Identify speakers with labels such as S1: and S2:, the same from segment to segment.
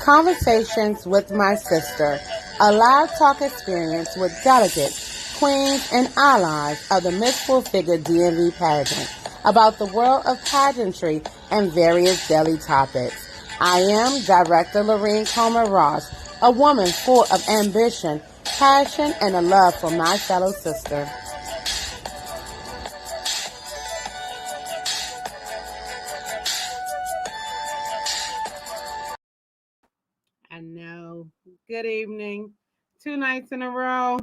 S1: Conversations with My Sister, a live talk experience with delegates, queens, and allies of the Miss Full Figure DMV pageant about the world of pageantry and various daily topics. I am Director Lorene Comer Ross, a woman full of ambition, passion, and a love for my fellow sister. I know. Good evening. 2 nights in a row.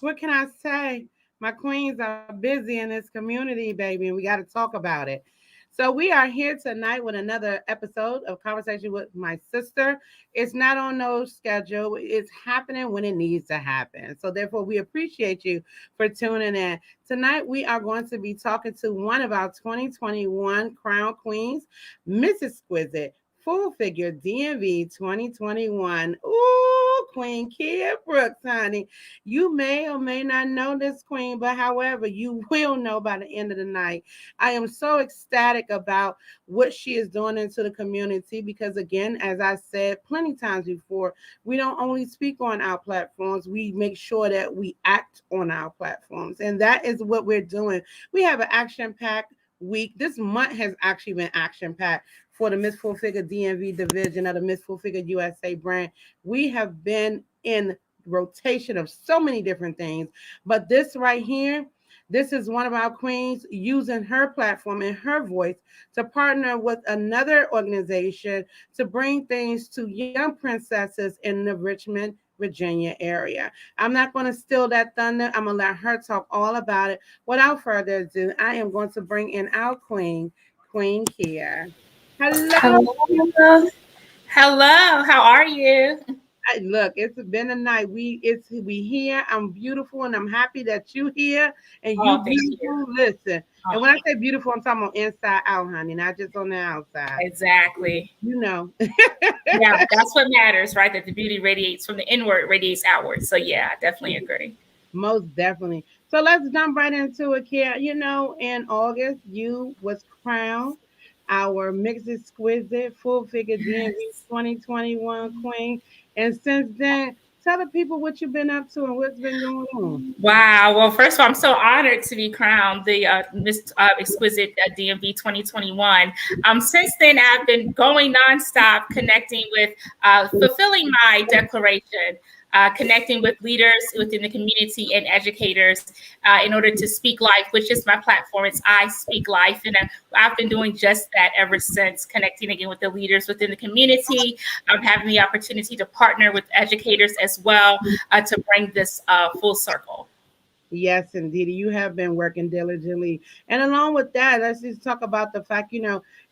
S1: What can I say? My queens are busy in this community, baby, and we got to talk about it. So we are here tonight with another episode of Conversation with My Sister. It's not on no schedule. It's happening when it needs to happen. So therefore, we appreciate you for tuning in. Tonight, we are going to be talking to one of our 2021 Crown Queens, Mrs. Exquisite. Full Figure DMV 2021. Ooh, Queen Nekeeia Brooks, honey. You may or may not know this queen, but however, you will know by the end of the night. I am so ecstatic about what she is doing into the community because, again, as I said plenty times before, we don't only speak on our platforms, we make sure that we act on our platforms. And that is what we're doing. We have an action packed week. This month has actually been action packed for the Miss Full Figure DMV division of the Miss Full Figure USA brand. We have been in rotation of so many different things, but this right here, this is one of our queens using her platform and her voice to partner with another organization to bring things to young princesses in the Richmond, Virginia area. I'm not going to steal that thunder. I'm going to let her talk all about it. Without further ado, I am going to bring in our queen, Queen Nekeeia. Hello.
S2: Hello. Hello. How are you?
S1: Look, it's been a night. We here. I'm beautiful, and I'm happy that you here and you
S2: Oh, thank you.
S1: beautiful. Listen, and when I
S2: Oh,
S1: say beautiful, I'm talking about inside out, honey, not just on the outside.
S2: exactly.
S1: You know.
S2: Yeah, that's what matters, right? That the beauty radiates from the inward, radiates outward. So yeah, I definitely agree.
S1: Most definitely. So let's jump right into it, Kia. You know, in August, you was crowned our Mixed Exquisite Full Figure DMV
S2: Yes.
S1: 2021 Queen. And since then, tell the people what you've been up to and what's been going on.
S2: Wow. Well, first of all, I'm so honored to be crowned the Miss Exquisite DMV 2021. Since then, I've been going nonstop, connecting with, fulfilling my declaration, connecting with leaders within the community and educators in order to speak life, which is my platform. It's I Speak Life. And I've been doing just that ever since, connecting again with the leaders within the community. I'm having the opportunity to partner with educators as well to bring this full circle.
S1: Yes, indeed. You have been working diligently. And along with that, let's just talk about the fact,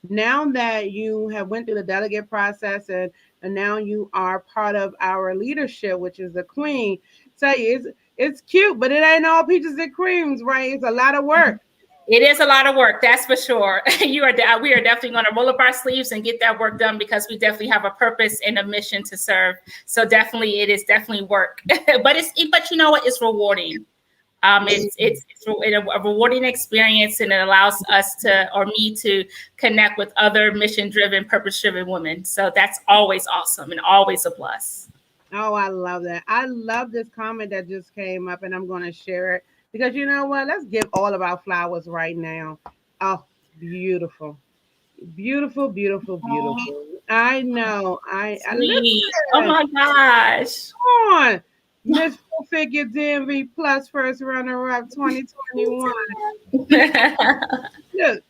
S1: now that you have went through the delegate process and now you are part of our leadership, which is the queen. Tell you, it's cute, but it ain't all peaches and creams, right? It's a lot of work.
S2: It is a lot of work, that's for sure. We are definitely going to roll up our sleeves and get that work done because we definitely have a purpose and a mission to serve. So definitely, it is definitely work, but you know what? It's rewarding. It's a rewarding experience, and it allows us to, or me to, connect with other mission-driven, purpose-driven women. So that's always awesome and always a plus.
S1: Oh, I love that. I love this comment that just came up, and I'm going to share it because you know what? Let's give all of our flowers right now. Oh, beautiful. Beautiful, beautiful,
S2: Oh,
S1: beautiful. I know. I look
S2: sweet. Oh
S1: at that.
S2: my gosh.
S1: Come on. Miss Full Figure DMV Plus first runner up 2021. Look,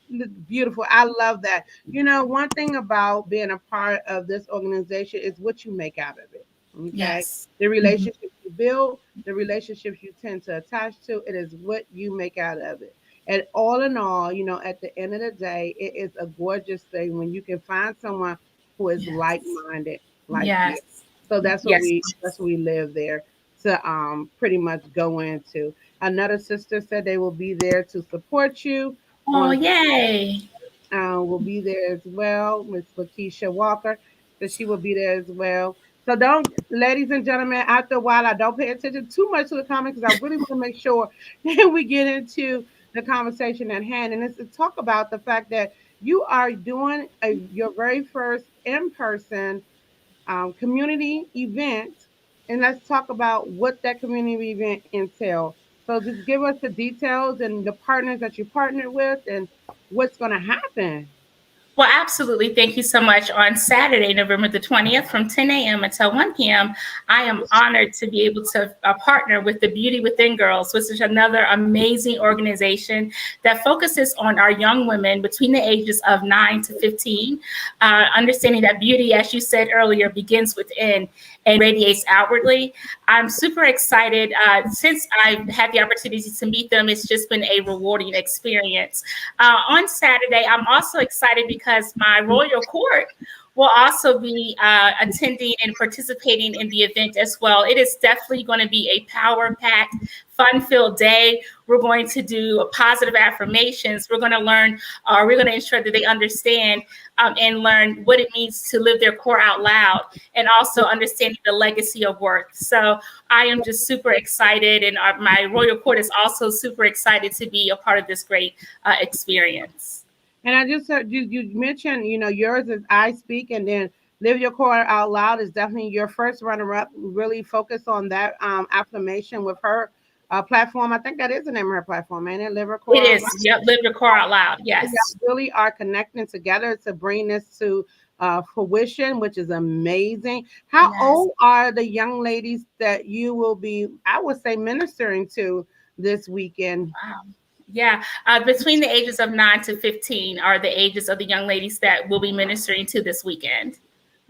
S1: beautiful. I love that. One thing about being a part of this organization is what you make out of it. Okay.
S2: Yes.
S1: The
S2: Mhm.
S1: relationships you build, the relationships you tend to attach to, it is what you make out of it. And all in all, at the end of the day, it is a gorgeous thing when you can find someone who is
S2: Yes.
S1: like-minded like you.
S2: Yes.
S1: So that's what
S2: Yes.
S1: we live there to pretty much go into. Another sister said they will be there to support you
S2: Oh,
S1: on
S2: yay.
S1: will be there as well. Miss Lakeisha Walker said she will be there as well. So don't, ladies and gentlemen, after a while, I don't pay attention too much to the comments because I really want to make sure that we get into the conversation at hand. And it's to talk about the fact that you are doing your very first in-person community event, and let's talk about what that community event entails. So just give us the details and the partners that you partnered with and what's going to happen.
S2: Well, absolutely. Thank you so much. On Saturday, November the 20th, from 10 a.m. until 1 p.m., I am honored to be able to partner with the Beauty Within Girls, which is another amazing organization that focuses on our young women between the ages of 9 to 15, understanding that beauty, as you said earlier, begins within and radiates outwardly. I'm super excited. Since I've had the opportunity to meet them, it's just been a rewarding experience. On Saturday, I'm also excited because my royal court will also be attending and participating in the event as well. It is definitely going to be a power-packed, fun-filled day. We're going to do positive affirmations. We're going to learn, we're going to ensure that they understand and learn what it means to live their core out loud, and also understanding the legacy of worth. So I am just super excited, and my royal court is also super excited to be a part of this great experience.
S1: And I just heard you mentioned, yours is I Speak, and then Live Your Core Out Loud is definitely your first runner up. Really focus on that affirmation with her platform. I think that is the name of her platform, ain't it? Live Your Core
S2: It
S1: Out
S2: is.
S1: Loud.
S2: Yep. Live your core out loud.
S1: You
S2: Yes.
S1: really are connecting together to bring this to fruition, which is amazing. How
S2: Yes.
S1: old are the young ladies that you will be, I would say, ministering to this weekend?
S2: Wow. Yeah. Between the ages of 9 to 15 are the ages of the young ladies that we'll be ministering to this weekend.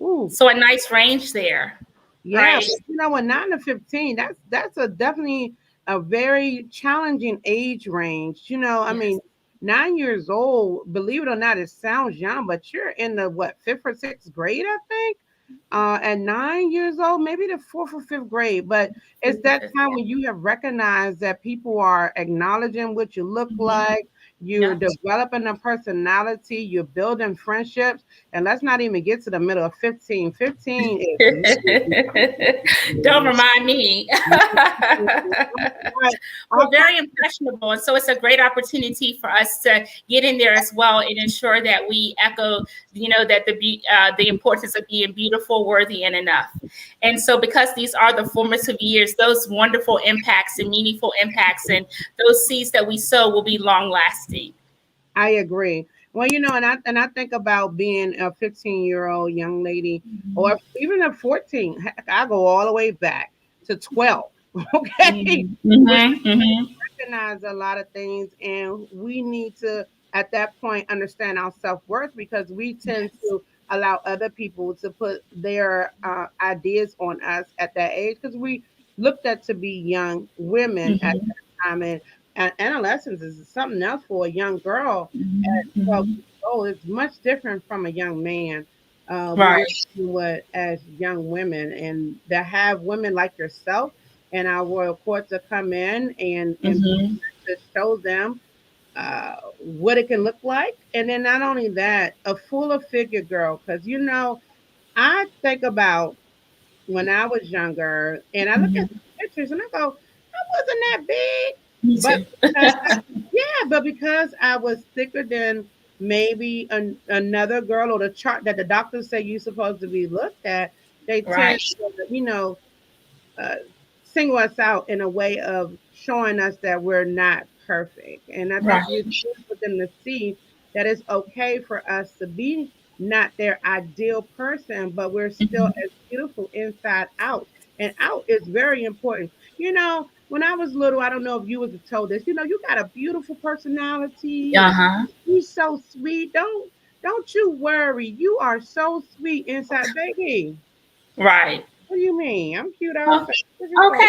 S1: Ooh,
S2: So a nice range there,
S1: yeah,
S2: right?
S1: with 9 to 15, that's a definitely a very challenging age range. I
S2: Yes.
S1: mean, 9 years old, believe it or not, it sounds young, but you're in the what, fifth or sixth grade, I think. At 9 years old, maybe the fourth or fifth grade, but it's
S2: Fourth or
S1: that
S2: fifth,
S1: time
S2: yeah.
S1: when you have recognized that people are acknowledging what you look
S2: Mm-hmm.
S1: like, you're
S2: Yep.
S1: developing a personality, you're building friendships, and let's not even get to the middle of 15. 15
S2: Don't
S1: is
S2: remind me. We're very impressionable, and so it's a great opportunity for us to get in there as well and ensure that we echo, that the importance of being beautiful, worthy, and enough. And so, because these are the formative years, those wonderful impacts and meaningful impacts, and those seeds that we sow will be long lasting.
S1: I agree. Well, and I think about being a 15-year-old young lady, or even a 14. Heck, I go all the way back to 12. Okay,
S2: Mm-hmm.
S1: which
S2: Mm-hmm.
S1: recognize a lot of things, and we need to, at that point, understand our self-worth, because we tend
S2: Yes.
S1: to allow other people to put their ideas on us at that age, because we looked at to be young women at
S2: Mm-hmm.
S1: that time. And adolescence is something else for a young girl at
S2: Mm-hmm.
S1: 12
S2: Mm-hmm.
S1: years old. It's much different from a young man. What we're
S2: Right.
S1: dealing with as young women, and to have women like yourself and our royal court to come in and
S2: Mm-hmm.
S1: to show them what it can look like. And then not only that, a fuller figure girl. Because, I think about when I was younger and I look at
S2: Mm-hmm.
S1: pictures and I go, I wasn't that big.
S2: Me
S1: But
S2: too.
S1: yeah, but because I was thicker than maybe another girl, or the chart that the doctors say you're supposed to be looked at, they tend
S2: Right.
S1: to, uh, single us out in a way of showing us that we're not perfect. And I think
S2: Right.
S1: it's good for them to see that it's okay for us to be not their ideal person, but we're still
S2: Mm-hmm.
S1: as beautiful inside out. And out is very important. When I was little, I don't know if you was told this, you got a beautiful personality and
S2: Uh-huh.
S1: you so sweet. Don't you worry. You are so sweet inside, baby.
S2: Right.
S1: What do you mean? I'm cute
S2: Oh,
S1: outside. What you talking?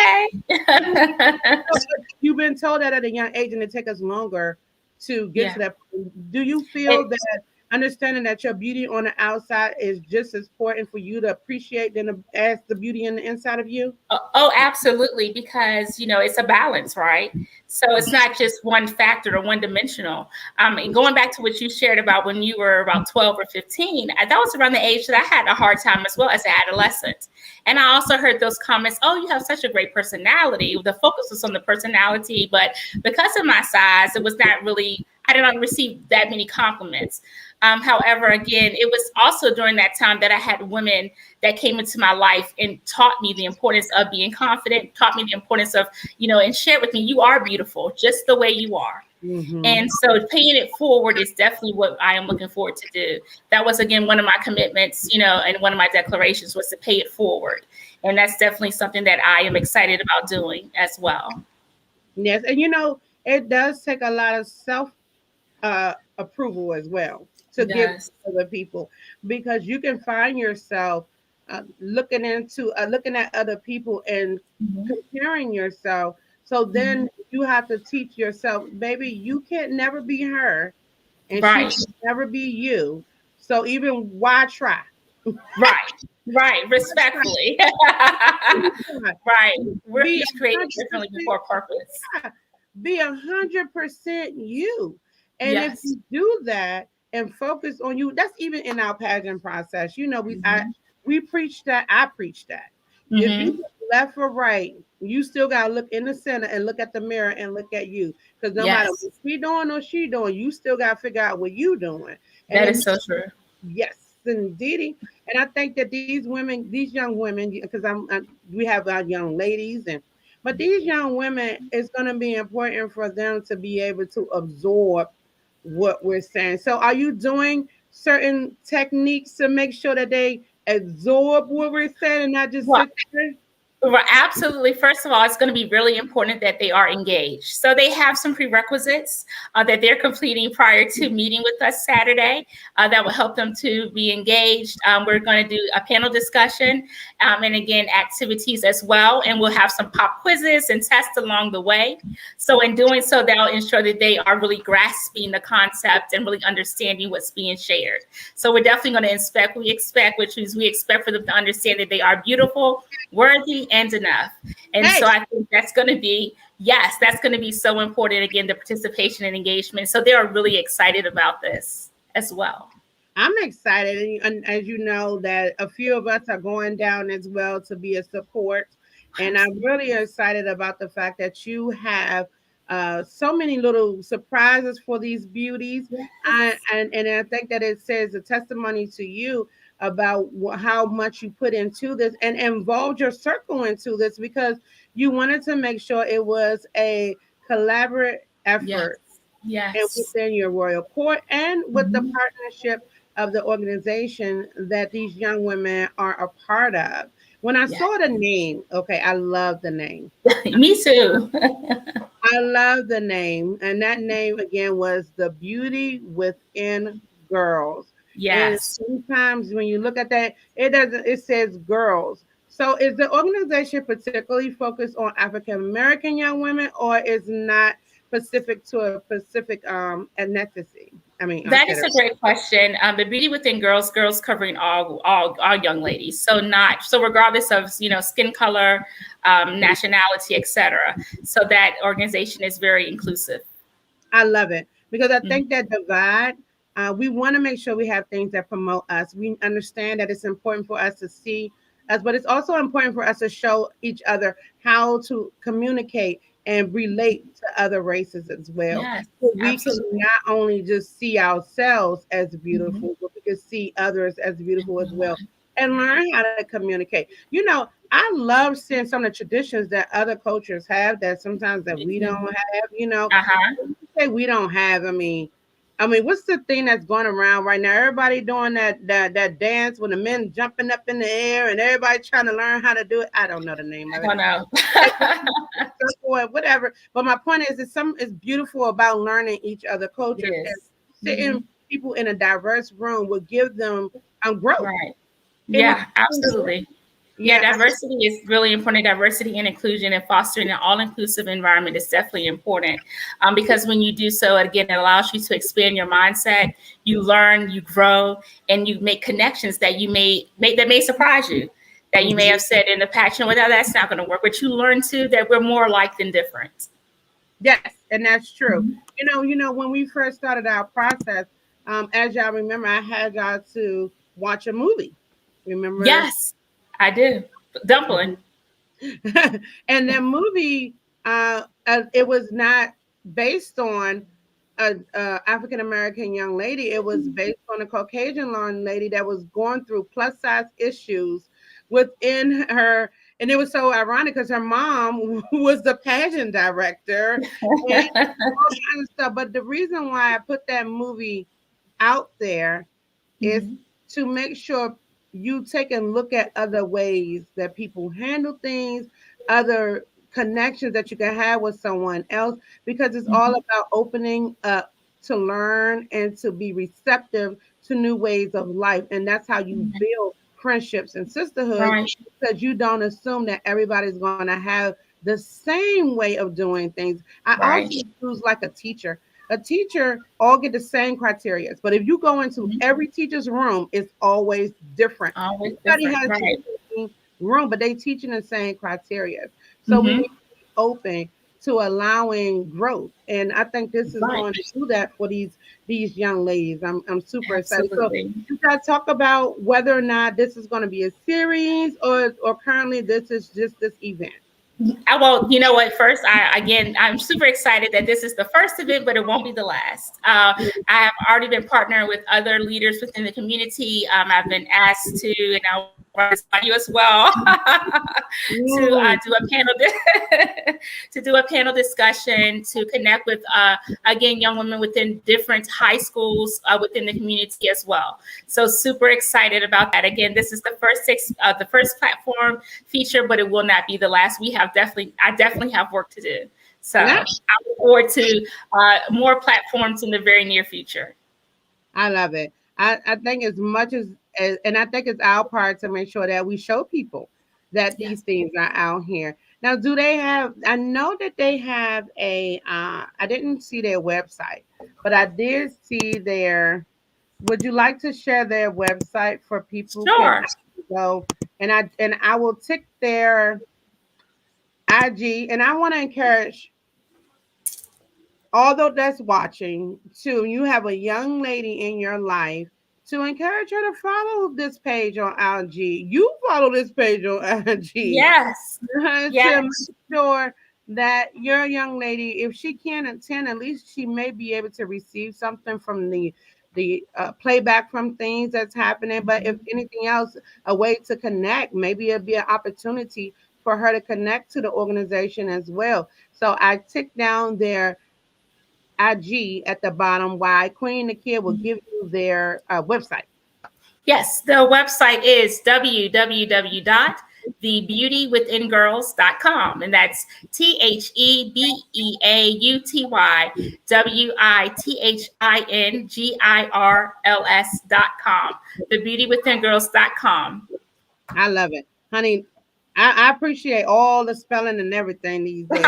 S2: okay.
S1: You've been told that at a young age, and it takes us longer to get
S2: Yeah.
S1: to that point. Do you feel
S2: It,
S1: that understanding that your beauty on the outside is just as important for you to appreciate than as the beauty in the inside of you?
S2: oh, absolutely, because it's a balance, right? So it's not just one factor or one dimensional. And going back to what you shared about when you were about 12 or 15, that was around the age that I had a hard time as well as an adolescent. And I also heard those comments, oh, you have such a great personality. The focus was on the personality, but because of my size, it was not really, I hadn't received that many compliments. However, again, it was also during that time that I had women that came into my life and taught me the importance of being confident, taught me the importance of, and shared with me, you are beautiful just the way you are.
S1: Mm-hmm.
S2: And so paying it forward is definitely what I am looking forward to do. That was, again, one of my commitments, and one of my declarations was to pay it forward. And that's definitely something that I am excited about doing as well.
S1: Yes, and it does take a lot of self approval as well to give to
S2: Yes.
S1: other people, because you can find yourself looking at other people and
S2: Mhm.
S1: comparing yourself. So
S2: Mhm.
S1: then you have to teach yourself, baby, you can't never be her, and she
S2: Right.
S1: can never be you. So even why try?
S2: Right. Right.
S1: Why try?
S2: Respectfully. Right. We're
S1: Be
S2: each created differently
S1: 100%.
S2: before purpose.
S1: Yeah, be 100% you. And if
S2: Yes.
S1: you do that and focus on you, that's even in our pageant process.
S2: Hmm.
S1: We preach that. I preach that. If you
S2: Hmm.
S1: look left or right, you still gotta look in the center and look at the mirror and look at you. Because no matter
S2: Yes.
S1: what we doing or she doing, you still gotta figure out what you doing. And
S2: That
S1: then
S2: is so true.
S1: yes, indeedy. And I think that these young women, because we have our young ladies, but these young women, it's going to be important for them to be able to absorb what we're saying. So, are you doing certain techniques to make sure that they absorb what we're saying and not just
S2: Well,
S1: sit there?
S2: Right, absolutely. First of all, it's going to be really important that they are engaged. So they have some prerequisites that they're completing prior to meeting with us Saturday that will help them to be engaged. We're going to do a panel discussion and again, activities as well. And we'll have some pop quizzes and tests along the way. So in doing so, they'll ensure that they are really grasping the concept and really understanding what's being shared. So we're definitely going to inspect what we expect, which means we expect for them to understand that they are beautiful, worthy, and enough. And
S1: Hey,
S2: so I think that's going to be, yes, that's going to be so important. Again, the participation and engagement. So they are really excited about this as well.
S1: I'm excited, and as you know, that a few of us are going down as well to be a support, and I'm
S2: Absolutely.
S1: really excited about the fact that you have so many little surprises for these beauties,
S2: Yes.
S1: and I think that it says a testimony to you about how much you put into this and involved your circle into this, because you wanted to make sure it was a collaborative
S2: Yes.
S1: effort and
S2: Yes.
S1: within your royal court and with the
S2: Mhm.
S1: partnership of the organization that these young women are a part of. When I
S2: Yes.
S1: saw the name, okay, I love the name.
S2: Me too.
S1: I love the name. And that name again was The Beauty Within Girls. And
S2: Yes.
S1: sometimes when you look at that, it says girls. So is the organization particularly focused on African American young women, or is not specific to a specific ethnicity? I mean,
S2: That is
S1: consider.
S2: a great question. The Beauty Within Girls, girls covering all young ladies. So regardless of skin color, nationality, etc. So that organization is very inclusive.
S1: I love it because I
S2: Mhm.
S1: think that divide, we want to make sure we have things that promote us. We understand that it's important for us to see us, but it's also important for us to show each other how to communicate and relate to other races as well.
S2: Yes,
S1: So we can
S2: absolutely.
S1: not only just see ourselves as
S2: Mhm.
S1: beautiful, but we can see others as beautiful as well and learn how to communicate. I love seeing some of the traditions that other cultures have that sometimes that
S2: Me
S1: we don't
S2: too.
S1: have.
S2: Uh-huh.
S1: Say we don't have. I mean, what's the thing that's going around right now? Everybody doing that dance with the men jumping up in the air and everybody trying to learn how to do it. I don't know the name
S2: I
S1: of it.
S2: don't know.
S1: Or whatever. But my point is, it's beautiful about learning each other
S2: It
S1: cultures, and
S2: is.
S1: sitting
S2: Mhm.
S1: people in a diverse room will give them growth.
S2: Right.
S1: It will
S2: Yeah,
S1: give them growth.
S2: absolutely. Yeah,
S1: Yeah,
S2: diversity is really important. Diversity and inclusion and fostering an all-inclusive environment is definitely important because when you do so, again, it allows you to expand your mindset. You learn, you grow, and you make connections that you may make that may surprise you. That you may
S1: mhm.
S2: have said in the past, well, that's not going to work. But you learn too that we're more alike than different.
S1: Yes, and that's true.
S2: Mhm.
S1: When we first started our process, as y'all remember, I had y'all to watch a movie. Remember?
S2: Yes, I do. Dumpling.
S1: Mhm. And that movie, it was not based on. a African American young lady. It was based on a Caucasian young lady that was going through plus size issues within her. And it was so ironic because her mom was the pageant director and all kinds of stuff. But the reason why I put that movie out there is
S2: Mhm.
S1: to make sure you take a look at other ways that people handle things, other connections that you can have with someone else, because it's all
S2: Mhm.
S1: about opening up to learn and to be receptive to new ways of life. And that's how you
S2: Mhm.
S1: build friendships and sisterhoods,
S2: Right.
S1: because you don't assume that everybody's going to have the same way of doing things. I
S2: Right.
S1: also use like a teacher all get the same criteria, but if you go into
S2: Mhm.
S1: every teacher's room, it's always different.
S2: Always
S1: Everybody
S2: different.
S1: has the
S2: Right.
S1: same room, but they teaching the same criteria. So we need
S2: Mhm.
S1: to be open to allowing growth, and I think this is
S2: Right.
S1: going to do that for these young ladies. I'm super excited. So
S2: Absolutely.
S1: you got to talk about whether or not this is going to be a series, or currently this is just this event.
S2: Well, you know what? First, I'm super excited that this is the first event, but it won't be the last. I have already been partnering with other leaders within the community. I've been asked to, and I want to run this by you as well, to
S1: Mm,
S2: do a panel to do a panel discussion to connect with again young women within different high schools within the community as well. So super excited about that. Again, this is the first platform feature, but it will not be the last. I definitely have work to do. So
S1: yeah,
S2: I look forward to more platforms in the very near future.
S1: I love it. I think as much as, and I think it's our part to make sure that we show people that these
S2: Yes.
S1: things are out here. Now, do they have, I know that they have I didn't see their website, but I did see would you like to share their website for people who can
S2: Sure.
S1: go, and I will tick their IG, and I want to encourage although that's watching too, you have a young lady in your life, to encourage her to follow this page on IG. You follow this page on IG
S2: Yes.
S1: to
S2: Yes.
S1: make sure that your young lady, if she can't attend, at least she may be able to receive something from the playback from things that's happening. But if anything else, a way to connect, maybe it'll be an opportunity for her to connect to the organization as well. So I tick down their IG at the bottom. Why Queen Nekeeia will give you their website.
S2: Yes, the website is www.thebeautywithingirls.com. And that's TheBeautyWithingirls.com. Thebeautywithingirls.com.
S1: I love it, honey. I appreciate all the spelling and everything these days.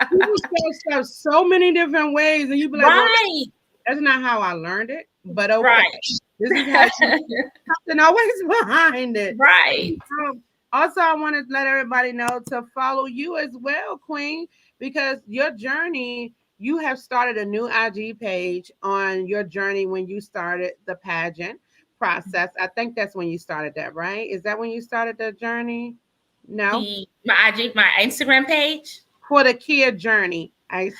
S1: People spell stuff so many different ways, and you be like, "Well,
S2: Right,
S1: that's not how I learned it." But okay,
S2: right,
S1: this is how you something always behind it.
S2: right.
S1: Also, I want to let everybody know to follow you as well, Queen, because your journey, you have started a new IG page on your journey when you started the pageant process. I think that's when you started that, right? Is that when you started the journey? No,
S2: My Instagram page.
S1: for the Kia journey.
S2: Oh,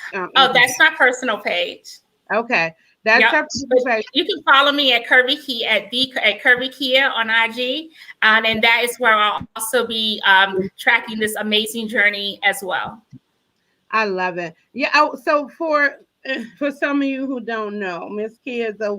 S2: that's my personal page.
S1: Okay, that's
S2: Yep.
S1: your
S2: But
S1: personal page.
S2: you can follow me at Kirby Key at Kirby Kia on IG, and that is where I'll also be tracking this amazing journey as well.
S1: I love it. Yeah. So for some of you who don't know, Miss Kia is a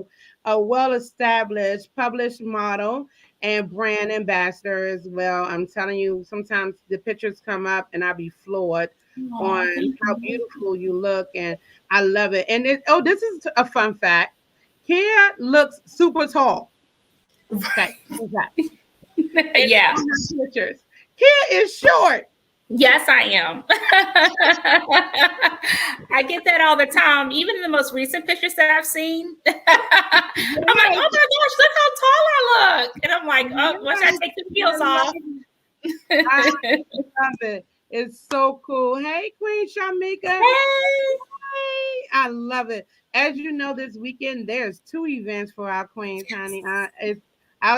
S1: well established published model and brand ambassador as well. I'm telling you, sometimes the pictures come up and I be floored
S2: Oh,
S1: on
S2: thank
S1: how
S2: you.
S1: beautiful you look, and I love it. And this is a fun fact. Kia looks super tall. Okay, fun fact. And
S2: Yeah.
S1: on her pictures, Kia is short.
S2: Yes, I am. I get that all the time. Even in the most recent pictures that I've seen, I'm like,
S1: Yes,
S2: "Oh my gosh, look how tall I look!" And I'm like, "Oh, once I
S1: yes,
S2: take the
S1: I
S2: heels
S1: love
S2: off."
S1: it. I love it. It's so cool. Hey, Queen Shamika.
S2: Hey,
S1: Hey, I love it. As you know, this weekend there's two events for our queens, honey. I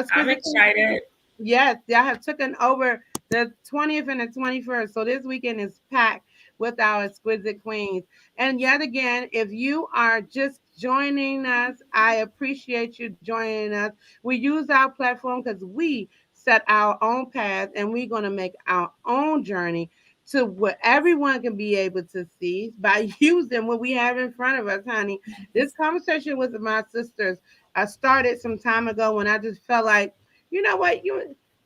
S1: was
S2: I'm
S1: physically,
S2: excited.
S1: yes, I have taken over the 20th and the 21st. So this weekend is packed. with our exquisite queens. And yet again, if you are just joining us, I appreciate you joining us. We use our platform because we set our own path and we're going to make our own journey to what everyone can be able to see by using what we have in front of us, honey. This conversation with my sisters, I started some time ago when I just felt like, you know what,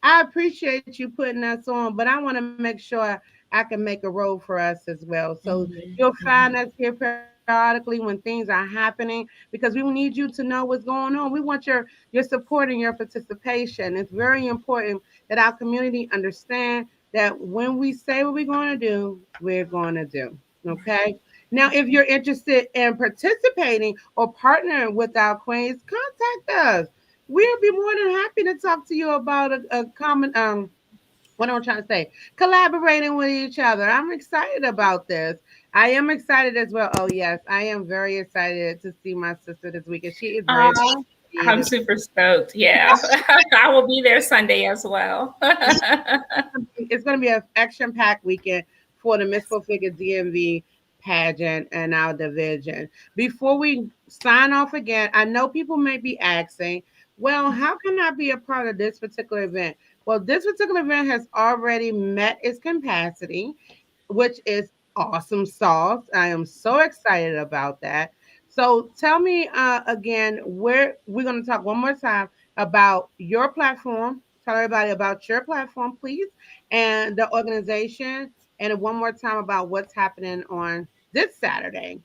S1: I appreciate you putting us on, but I want to make sure I can make a role for us as well. So you'll find us here periodically when things are happening because we need you to know what's going on. We want your support and your participation. It's very important that our community understand that when we say what we're going to do, we're going to do. Okay. Now, if you're interested in participating or partnering with our queens, contact us. We'll be more than happy to talk to you about a common what am I trying to say? Collaborating with each other. I'm excited about this. I am excited as well. Oh yes, I am very excited to see my sister this week, and she is ready.
S2: I'm super stoked. Yeah. I will be there Sunday as well.
S1: It's going to be an action-packed weekend for the Miss Four Figure DMV pageant and our division. Before we sign off again, I know people may be asking, well, how can I be a part of this particular event? Well, this particular event has already met its capacity, which is awesome sauce. I am so excited about that. So tell me again, where we're going to talk one more time about your platform. Tell everybody about your platform, please, and the organization, and one more time about what's happening on this Saturday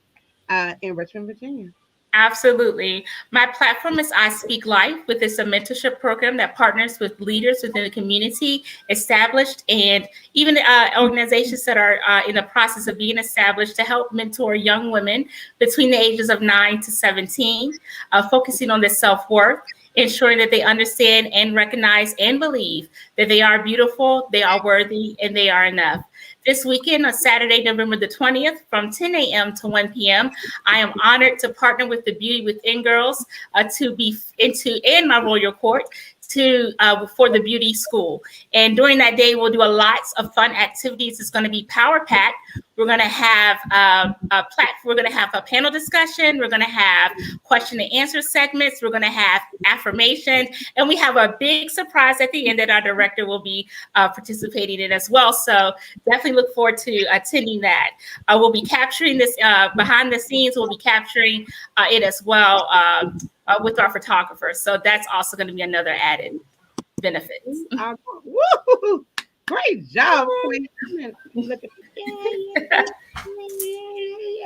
S1: in Richmond, Virginia.
S2: Absolutely. My platform is I Speak Life, with it's a mentorship program that partners with leaders within the community, established and even organizations that are in the process of being established to help mentor young women between the ages of 9 to 17, focusing on their self-worth, ensuring that they understand and recognize and believe that they are beautiful, they are worthy, and they are enough. This weekend, on Saturday, November the 20th, from 10 a.m. to 1 p.m., I am honored to partner with the Beauty Within Girls to be in my royal court to for the beauty school. And during that day, we'll do lots of fun activities. It's going to be power packed. We're going to have we're going to have a panel discussion. We're going to have question and answer segments. We're going to have affirmations, and we have a big surprise at the end that our director will be participating in as well. So definitely look forward to attending that. We'll be capturing this behind the scenes. We'll be capturing it as well with our photographers. So that's also going to be another added benefit.
S1: Woo! Great job, Queen. Look at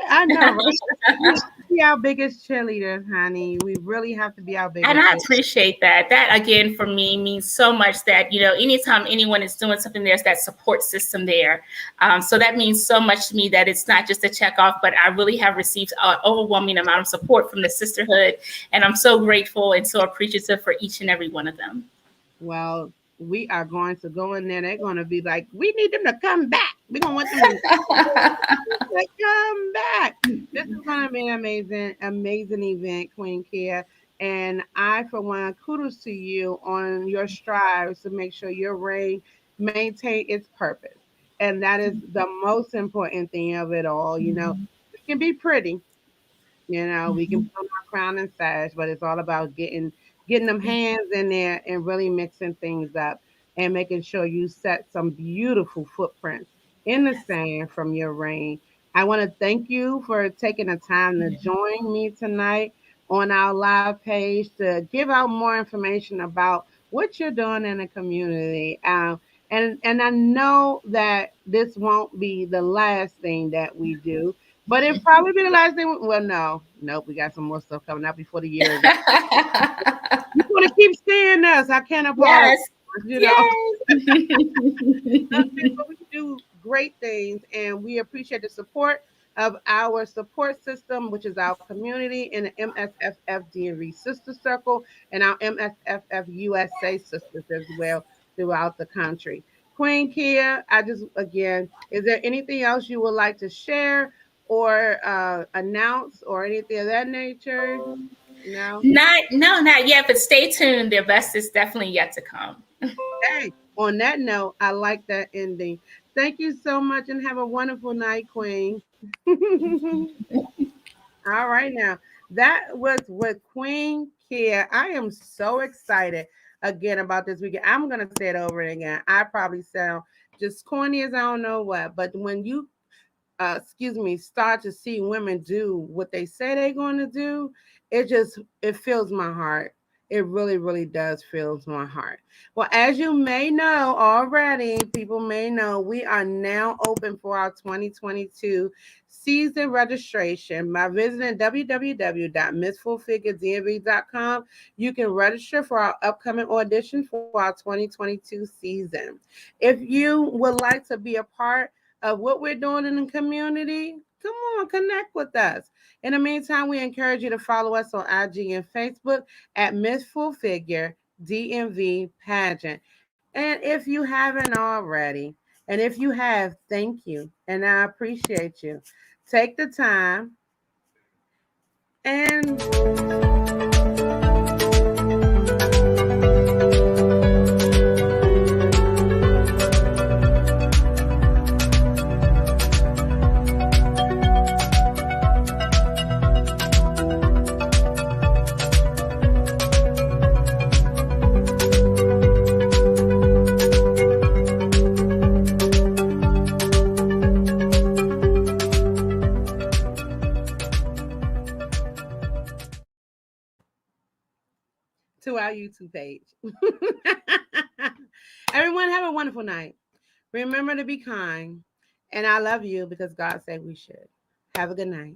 S1: I know, right? We be our biggest cheerleaders, honey. We really have to be our biggest.
S2: And I appreciate that. That again for me means so much that, you know, anytime anyone is doing something, there's that support system there. So that means so much to me that it's not just a check off, but I really have received an overwhelming amount of support from the sisterhood. And I'm so grateful and so appreciative for each and every one of them.
S1: Well, we are going to go in there. They're going to be like, we need them to come back. We're going to want them to come back. This is going to be an amazing, amazing event, Queen Nekeeia. And I, for one, kudos to you on your strives to make sure your reign maintain its purpose. And that is the most important thing of it all. You know, we can be pretty, you know, we can put on our crown and sash, but it's all about getting them hands in there and really mixing things up and making sure you set some beautiful footprints in the sand from your reign. I want to thank you for taking the time to join me tonight on our live page to give out more information about what you're doing in the community. And I know that this won't be the last thing that we do, but it probably be the last thing. Well, no, nope. We got some more stuff coming out before the year is out. You want to keep seeing us. I can't apologize.
S2: Yes.
S1: You know, we do great things, and we appreciate the support of our support system, which is our community in the MSFF DMV Sister Circle and our MSFF USA sisters as well throughout the country. Queen Nekeeia, I just again, is there anything else you would like to share or announce or anything of that nature? No.
S2: Not yet, but stay tuned. Their best is definitely yet to come.
S1: Hey, On that note, I like that ending. Thank you so much and have a wonderful night, Queen. All right, now that was with Queen Kia. I am so excited again about this weekend. I'm gonna say it over again. I probably sound just corny as I don't know what, but when you excuse me, start to see women do what they say they're going to do, it fills my heart. It really, really does fills my heart. Well, as you may know already, people may know we are now open for our 2022 season registration by visiting www.missfulfiguredmv.com. You can register for our upcoming audition for our 2022 season. If you would like to be a part of what we're doing in the community, come on, connect with us. In the meantime, we encourage you to follow us on IG and Facebook at Miss Full Figure DMV Pageant. And if you haven't already, and if you have, thank you. And I appreciate you. Take the time and to our YouTube page. Everyone, have a wonderful night. Remember to be kind. And I love you because God said we should. Have a good night.